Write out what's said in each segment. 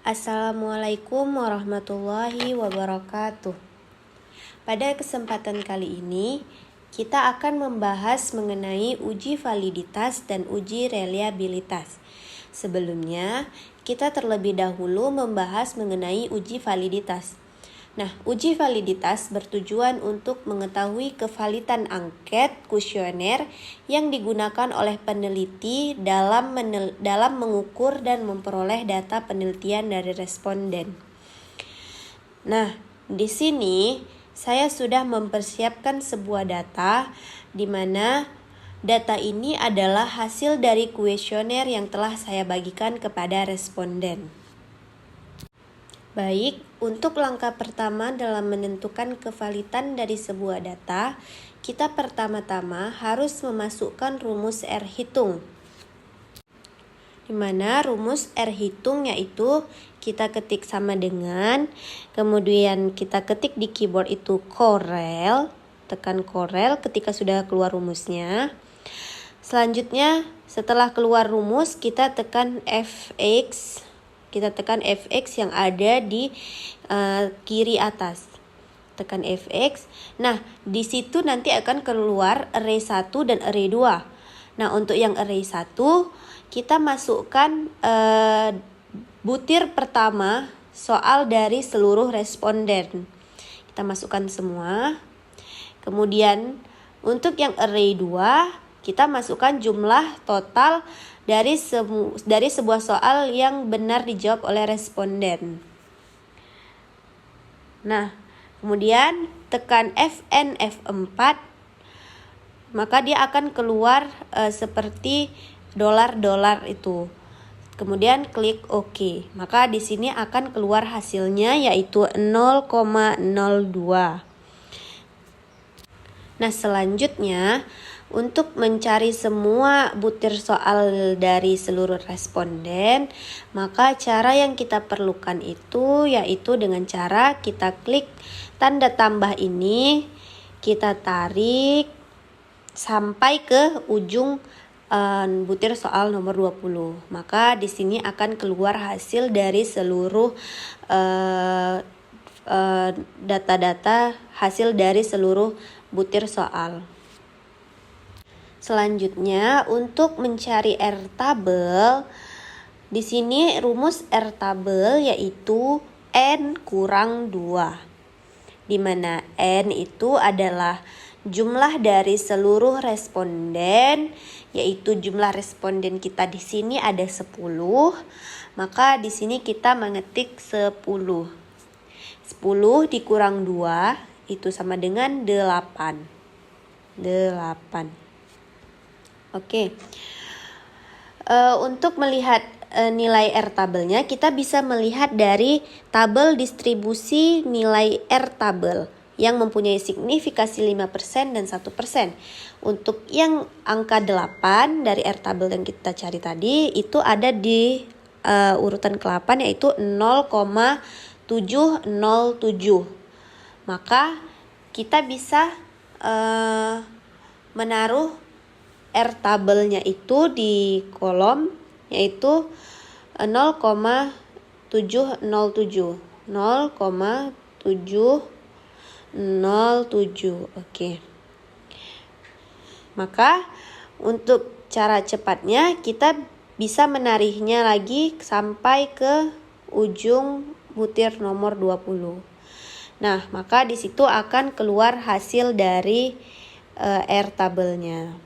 Assalamualaikum warahmatullahi wabarakatuh. Pada kesempatan kali ini, kita akan membahas mengenai uji validitas dan uji reliabilitas. Sebelumnya, kita terlebih dahulu membahas mengenai uji validitas. Nah, uji validitas bertujuan untuk mengetahui kevalidan angket kuesioner yang digunakan oleh peneliti dalam mengukur dan memperoleh data penelitian dari responden. Nah, di sini saya sudah mempersiapkan sebuah data di mana data ini adalah hasil dari kuesioner yang telah saya bagikan kepada responden. Baik, untuk langkah pertama dalam menentukan kevalidan dari sebuah data, kita pertama-tama harus memasukkan rumus R hitung. Di mana rumus R hitung yaitu kita ketik sama dengan, kemudian kita ketik di keyboard itu Corel, tekan Corel ketika sudah keluar rumusnya. Selanjutnya, setelah keluar rumus, kita tekan Fx. Kita tekan Fx yang ada di kiri atas. Tekan Fx. Nah, di situ nanti akan keluar array 1 dan array 2. Nah, untuk yang array 1, kita masukkan butir pertama soal dari seluruh responden. Kita masukkan semua. Kemudian, untuk yang array 2, kita masukkan jumlah total dari sebuah soal yang benar dijawab oleh responden. Nah, kemudian tekan Fn F4, maka dia akan keluar seperti dolar-dolar itu. Kemudian klik OK. Maka di sini akan keluar hasilnya yaitu 0,02. Nah, selanjutnya untuk mencari semua butir soal dari seluruh responden, maka cara yang kita perlukan itu yaitu dengan cara kita klik tanda tambah ini, kita tarik sampai ke ujung butir soal nomor 20. Maka di sini akan keluar hasil dari seluruh data-data hasil dari seluruh butir soal. Selanjutnya, untuk mencari R tabel, di sini rumus R tabel yaitu N kurang 2. Di mana N itu adalah jumlah dari seluruh responden, yaitu jumlah responden kita di sini ada 10. Maka di sini kita mengetik 10. 10 dikurang 2 itu sama dengan 8. 8. Oke. Untuk melihat nilai R tabelnya, kita bisa melihat dari tabel distribusi nilai R tabel yang mempunyai signifikasi 5% dan 1%. Untuk yang angka 8 dari R tabel yang kita cari tadi, itu ada di urutan ke-8 yaitu 0,707. Maka kita bisa menaruh R tabelnya itu di kolom yaitu 0,707. Oke. Maka untuk cara cepatnya kita bisa menariknya lagi sampai ke ujung butir nomor 20. Nah, maka di situ akan keluar hasil dari R tabelnya.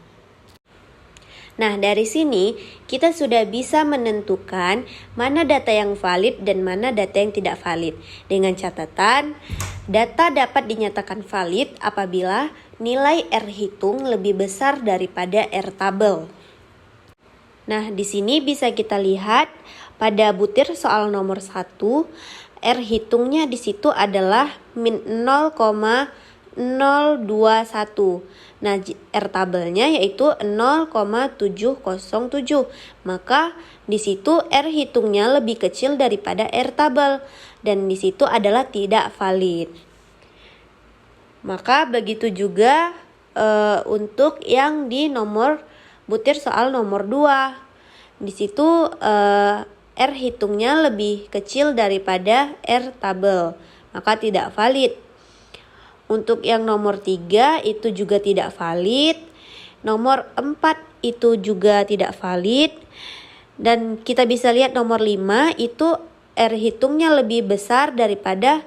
Nah, dari sini kita sudah bisa menentukan mana data yang valid dan mana data yang tidak valid. Dengan catatan, data dapat dinyatakan valid apabila nilai R hitung lebih besar daripada R tabel. Nah, di sini bisa kita lihat pada butir soal nomor 1, R hitungnya di situ adalah min 0,021. Nah, R tabelnya yaitu 0,707. Maka di situ R hitungnya lebih kecil daripada R tabel dan di situ adalah tidak valid. Maka begitu juga untuk yang di nomor butir soal nomor 2. Di situ R hitungnya lebih kecil daripada R tabel, maka tidak valid. Untuk yang nomor 3 itu juga tidak valid. Nomor 4 itu juga tidak valid. Dan kita bisa lihat nomor 5 itu R hitungnya lebih besar daripada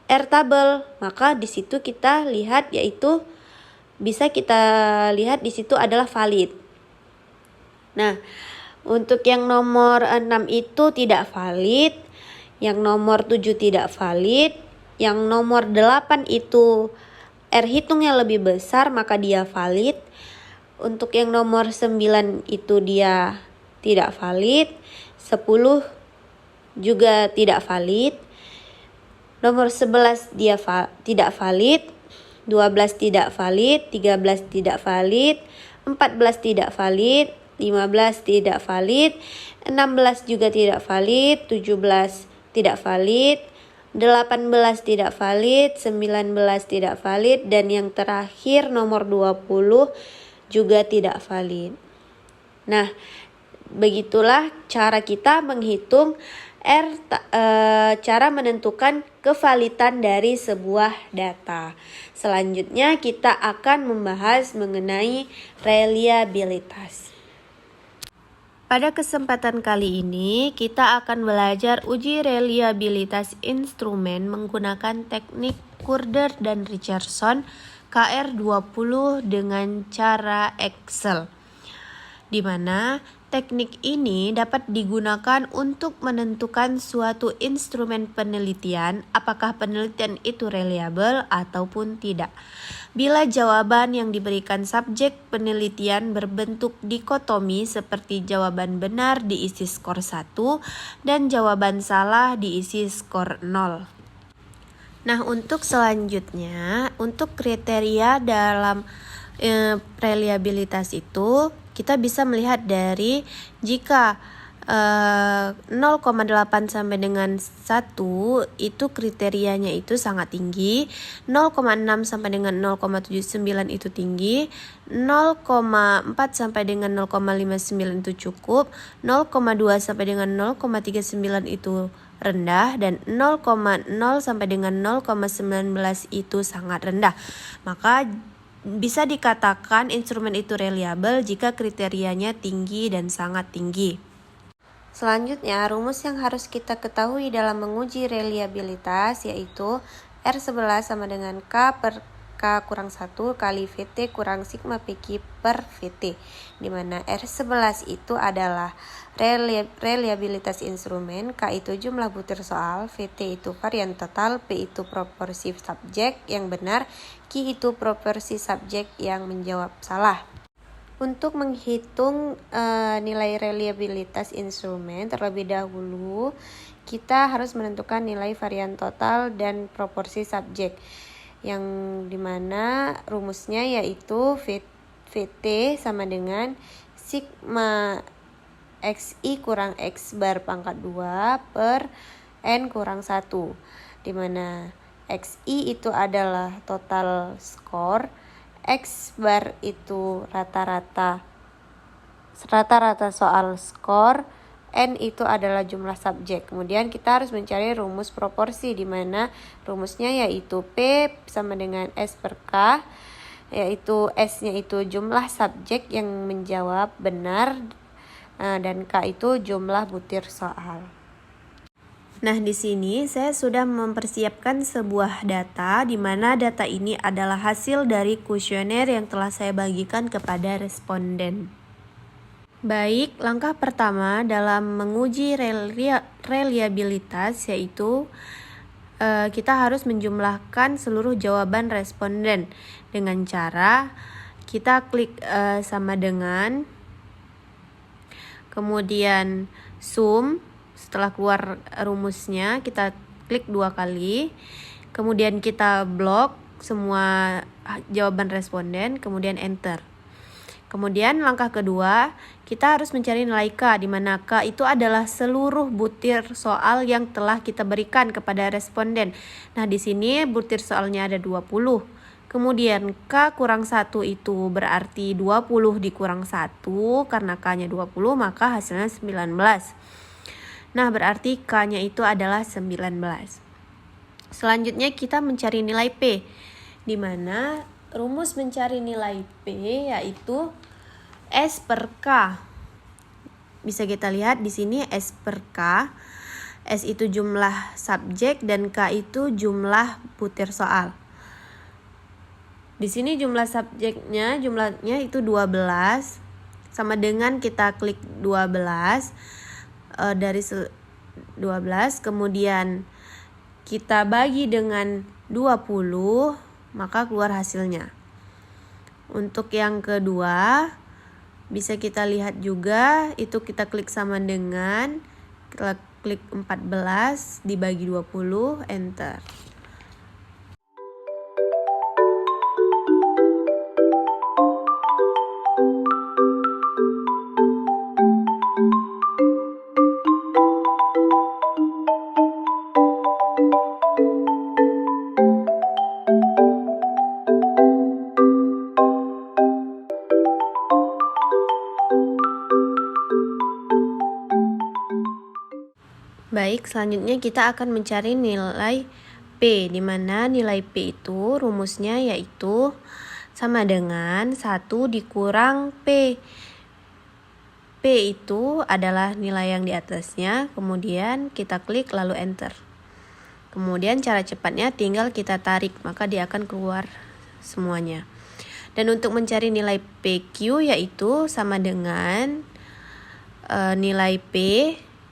R tabel, maka di situ kita lihat yaitu bisa kita lihat di situ adalah valid. Nah, untuk yang nomor 6 itu tidak valid, yang nomor 7 tidak valid, yang nomor 8 itu R hitungnya lebih besar maka dia valid. Untuk yang nomor 9 itu dia tidak valid, 10 juga tidak valid. Nomor 11 dia tidak valid, 12 tidak valid, 13 tidak valid, 14 tidak valid, 15 tidak valid, 16 juga tidak valid, 17 tidak valid, 18 tidak valid, 19 tidak valid, dan yang terakhir nomor 20 juga tidak valid. Nah, begitulah cara kita menghitung cara menentukan kevalitan dari sebuah data. Selanjutnya kita akan membahas mengenai reliabilitas. Pada kesempatan kali ini kita akan belajar uji reliabilitas instrumen menggunakan teknik Courder dan Richardson KR20 dengan cara Excel, di mana teknik ini dapat digunakan untuk menentukan suatu instrumen penelitian apakah penelitian itu reliable ataupun tidak. Bila jawaban yang diberikan subjek penelitian berbentuk dikotomi seperti jawaban benar diisi skor 1 dan jawaban salah diisi skor 0. Nah, untuk selanjutnya, untuk kriteria dalam reliabilitas itu kita bisa melihat dari jika 0,8 sampai dengan 1 itu kriterianya itu sangat tinggi, 0,6 sampai dengan 0,79 itu tinggi, 0,4 sampai dengan 0,59 itu cukup, 0,2 sampai dengan 0,39 itu rendah, dan 0,0 sampai dengan 0,19 itu sangat rendah. Maka bisa dikatakan instrumen itu reliable jika kriterianya tinggi dan sangat tinggi. Selanjutnya, rumus yang harus kita ketahui dalam menguji reliabilitas yaitu R11 sama dengan K per K kurang 1 kali VT kurang sigma PQ per VT, di mana R11 itu adalah reliabilitas instrumen, K itu jumlah butir soal, VT itu varian total, P itu proporsi subjek yang benar, Q itu proporsi subjek yang menjawab salah. Untuk menghitung nilai reliabilitas instrumen, terlebih dahulu kita harus menentukan nilai varian total dan proporsi subjek, yang dimana rumusnya yaitu VT sama dengan sigma XI kurang X bar pangkat 2 per N kurang 1, dimana XI itu adalah total skor, X bar itu rata-rata soal skor, N itu adalah jumlah subjek. Kemudian kita harus mencari rumus proporsi, di mana rumusnya yaitu P sama dengan S per K, yaitu S-nya itu jumlah subjek yang menjawab benar, dan K itu jumlah butir soal. Nah, di sini saya sudah mempersiapkan sebuah data di mana data ini adalah hasil dari kuesioner yang telah saya bagikan kepada responden. Baik, langkah pertama dalam menguji reliabilitas yaitu kita harus menjumlahkan seluruh jawaban responden dengan cara kita klik sama dengan, kemudian sum. Setelah keluar rumusnya kita klik 2 kali, kemudian kita blok semua jawaban responden, kemudian enter. Kemudian langkah kedua, kita harus mencari nilai K, di mana K itu adalah seluruh butir soal yang telah kita berikan kepada responden. Nah, di sini butir soalnya ada 20. Kemudian K kurang 1 itu berarti 20 dikurang 1, karena K-nya 20 maka hasilnya 19. Nah, berarti K-nya itu adalah 19. Selanjutnya kita mencari nilai P, di mana rumus mencari nilai P yaitu S per K. Bisa kita lihat di sini S per K. S itu jumlah subjek dan K itu jumlah butir soal. Di sini jumlah subjeknya, jumlahnya itu 12. Sama dengan kita klik 12 dari 12, kemudian kita bagi dengan 20, maka keluar hasilnya. Untuk yang kedua, bisa kita lihat juga, itu kita klik sama dengan, kita klik 14 dibagi 20, enter. Baik, selanjutnya kita akan mencari nilai P, di mana nilai P itu rumusnya yaitu sama dengan 1 dikurang P. P itu adalah nilai yang di atasnya, kemudian kita klik lalu enter. Kemudian cara cepatnya tinggal kita tarik, maka dia akan keluar semuanya. Dan untuk mencari nilai PQ yaitu sama dengan nilai P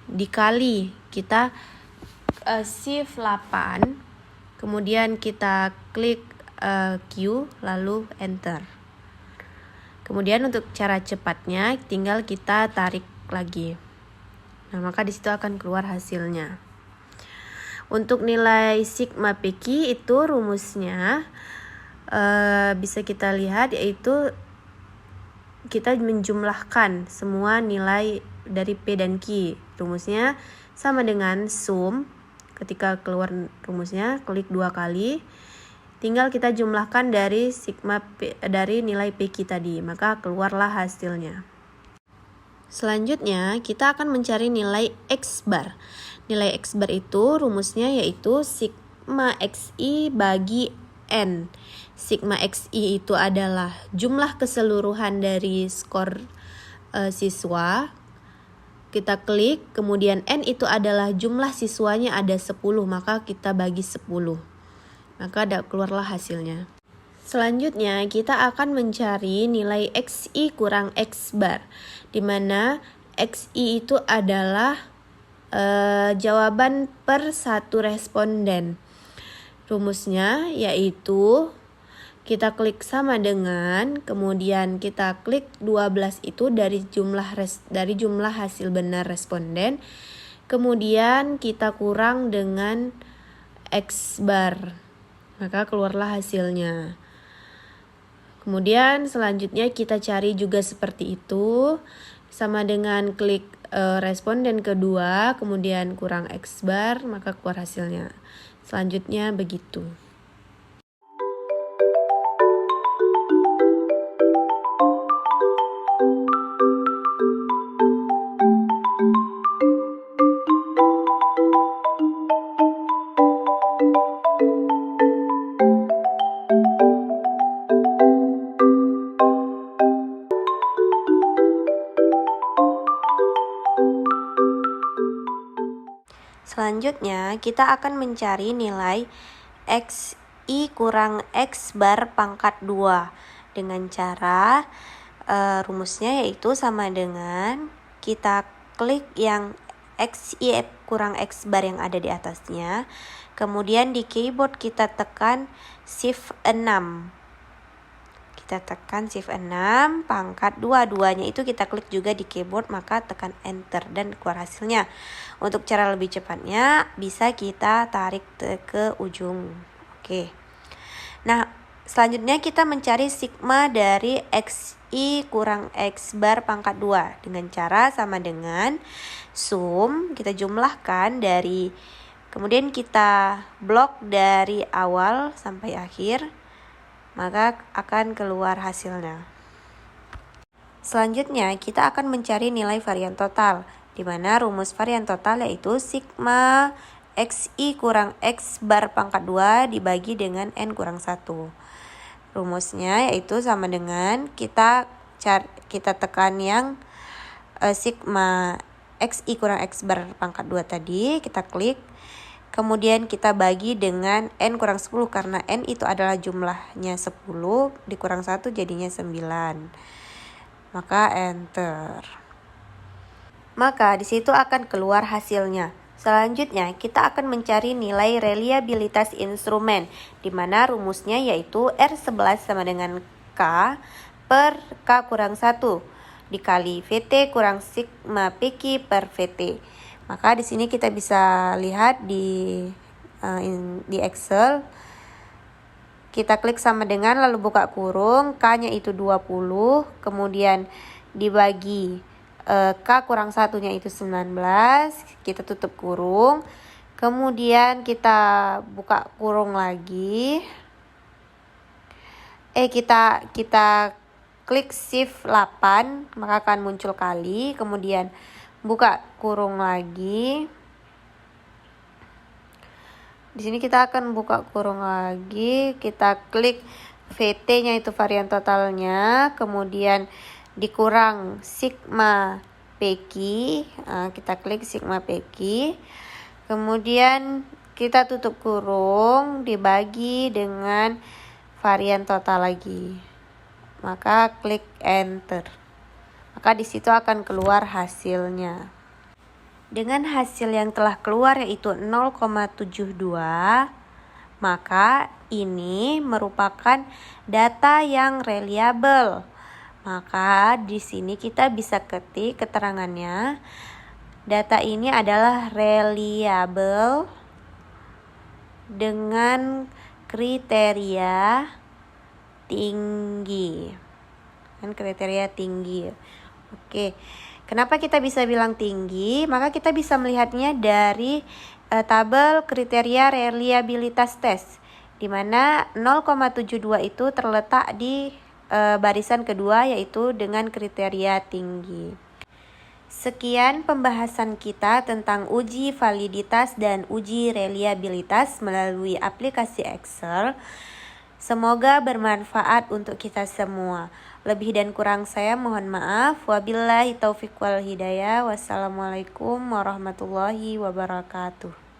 dikali kita shift 8, kemudian kita klik Q lalu enter. Kemudian untuk cara cepatnya tinggal kita tarik lagi. Nah, maka di situ akan keluar hasilnya. Untuk nilai sigma PQ itu rumusnya bisa kita lihat yaitu kita menjumlahkan semua nilai dari P dan Q. Rumusnya sama dengan sum. Ketika keluar rumusnya, klik 2 kali. Tinggal kita jumlahkan dari sigma P, dari nilai PQ tadi, maka keluarlah hasilnya. Selanjutnya, kita akan mencari nilai X bar. Nilai X bar itu rumusnya yaitu sigma XI bagi N. Sigma XI itu adalah jumlah keseluruhan dari skor siswa. Kita klik, kemudian N itu adalah jumlah siswanya ada 10, maka kita bagi 10. Maka keluarlah hasilnya. Selanjutnya kita akan mencari nilai XI kurang X bar, di mana XI itu adalah jawaban per satu responden. Rumusnya yaitu kita klik sama dengan, kemudian kita klik 12 itu dari jumlah hasil benar responden, kemudian kita kurang dengan X bar, maka keluarlah hasilnya. Kemudian selanjutnya kita cari juga seperti itu, sama dengan klik responden kedua, kemudian kurang X bar, maka keluar hasilnya. Selanjutnya begitu. Selanjutnya, kita akan mencari nilai XI kurang X bar pangkat 2 dengan cara rumusnya yaitu sama dengan kita klik yang XI kurang X bar yang ada di atasnya, kemudian di keyboard kita tekan shift 6. Kita tekan shift 6, pangkat 2-duanya itu kita klik juga di keyboard, maka tekan enter dan keluar hasilnya. Untuk cara lebih cepatnya bisa kita tarik ke ujung. Oke. Nah, selanjutnya kita mencari sigma dari XI kurang X bar pangkat 2 dengan cara sama dengan sum, kita jumlahkan dari, kemudian kita blok dari awal sampai akhir, maka akan keluar hasilnya. Selanjutnya kita akan mencari nilai varian total, di mana rumus varian total yaitu sigma xi kurang x bar pangkat 2 dibagi dengan n kurang 1. Rumusnya yaitu sama dengan kita tekan yang sigma xi kurang x bar pangkat 2 tadi, kita klik. Kemudian kita bagi dengan n kurang 10 karena n itu adalah jumlahnya 10 dikurang 1 jadinya 9. Maka enter. Maka di situ akan keluar hasilnya. Selanjutnya kita akan mencari nilai reliabilitas instrumen, di mana rumusnya yaitu R11 sama dengan K per K kurang 1 dikali VT kurang sigma PQ per VT. Maka di sini kita bisa lihat di Excel. Kita klik sama dengan lalu buka kurung, K-nya itu 20, kemudian dibagi K kurang 1-nya itu 19, kita tutup kurung, kemudian kita buka kurung lagi, kita klik shift 8, maka akan muncul kali, kemudian buka kurung lagi. Di sini kita akan buka kurung lagi, kita klik VT-nya itu varian totalnya, kemudian dikurang sigma PQ, kita klik sigma PQ, kemudian kita tutup kurung, dibagi dengan varian total lagi, maka klik enter. Maka di situ akan keluar hasilnya. Dengan hasil yang telah keluar yaitu 0,72, maka ini merupakan data yang reliable. Maka di sini kita bisa ketik keterangannya. Data ini adalah reliable dengan kriteria tinggi. Oke. Kenapa kita bisa bilang tinggi? Maka kita bisa melihatnya dari tabel kriteria reliabilitas tes, di mana 0,72 itu terletak di barisan kedua yaitu dengan kriteria tinggi. Sekian pembahasan kita tentang uji validitas dan uji reliabilitas melalui aplikasi Excel. Semoga bermanfaat untuk kita semua. Lebih dan kurang saya mohon maaf. Wabillahi taufiq wal hidayah. Wassalamualaikum warahmatullahi wabarakatuh.